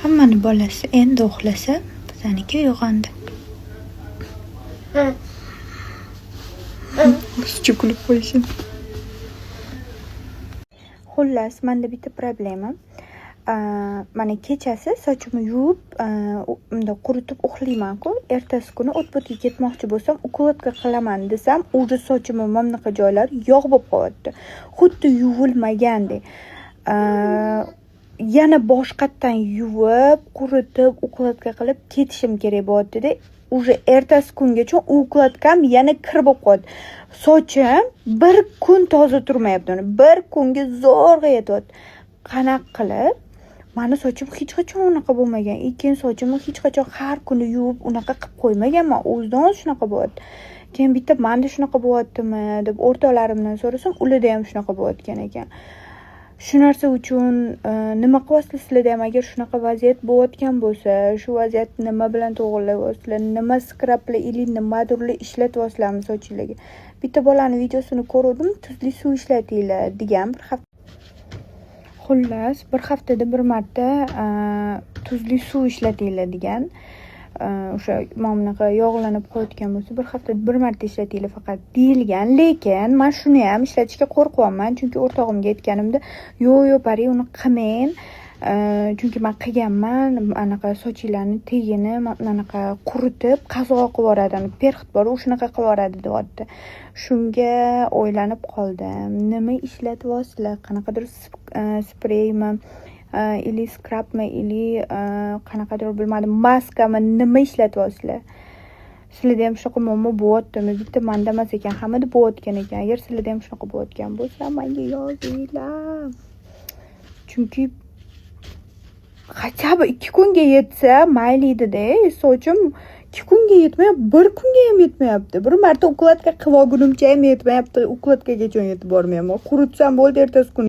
Hammani bolasi endi uxlasa, bizaniki uyg'ondi. Ruscha kulib qo'yishim. Xullas, menda bitta problema. Mana kechasi sochimni yuvib, unda quritib uxlayman-ku. Ertasi kuni o't-bo'tga ketmoqchi bo'lsam, ukladka qilaman desam, o'zi sochimni mamnaqa joylari yog' bo'lib qolyapti. Xuddi yuvilmagandek. Yana boshqatdan yuvib, quritib, ukladka qilib ketishim kerak bo'lyapti-da. Уже ertasi kungacha ukladkam yana kir bo'lib qoldi. Sochim bir kun toza turmayapti. Bir kunga zo'rg'a yetyapti. Qanaqa qilib? Mani sochim hech qachon unaqa bo'lmagan. Keyin sochimni hech qachon har kuni yuvib unaqa qilib qo'ymaganman. O'zidan shunaqa bo'lyapti. Keyin bitta menda shunaqa bo'lyaptimi deb o'rtoqlarimdan so'rasam, ularda ham shunaqa bo'layotgan ekan. Shu narsa uchun nima qilasizlar sizlarda ham agar shunaqa vaziyat bo'layotgan bo'lsa, shu vaziyatni nima bilan to'g'rilayapsizlar, nima skraplar ili nimadirlar ishlatyapsizlarmi sochingizga? Bitta bolani videosini ko'rdim, tuzli suv ishlatinglar degan bir hafta. Xullas, bir haftada bir marta tuzli suv ishlatinglar degan. O'sha momnaqa yog'lanib qo'yotgan bo'lsa, bir haftada bir marta ishlatinglar faqat deyilgan. Lekin men shuni ham ishlatishga qo'rqyapman, chunki o'rtog'imga aytganimda, "Yo'q, bari uni qilmang. Chunki men qilganman, anaqa sochinglarni tegini anaqa quritib, qazoq qilib yuboradi, perxit bor, o'shanaqa qilib yuboradi" deyapti. Shunga o'ylanib qoldim. Nima ishlatyapsizlar? Qanaqadir spreymi, ili skrabmi, ili qanaqadir bilmadim, maskami, nima ishlatyapsizlar? Sizlarda ham shunaqa muammo bo'lyaptimi? Bitta menda emas ekan, hammada bo'layotgan ekan. Agar sizlarda ham shunaqa bo'layotgan bo'lsa, menga yozinglar. Chunki хотя бы 2 kunga yetsa mayli edi-da. Sochim 2 kunga yetmayapti, 1 kunga ham yetmayapti. Bir marta ukladka qilib olgunimcha ham yetmayapti. Ukladkagacha yetib bormayapman. Quritsam bo'ldi ertasi kuni.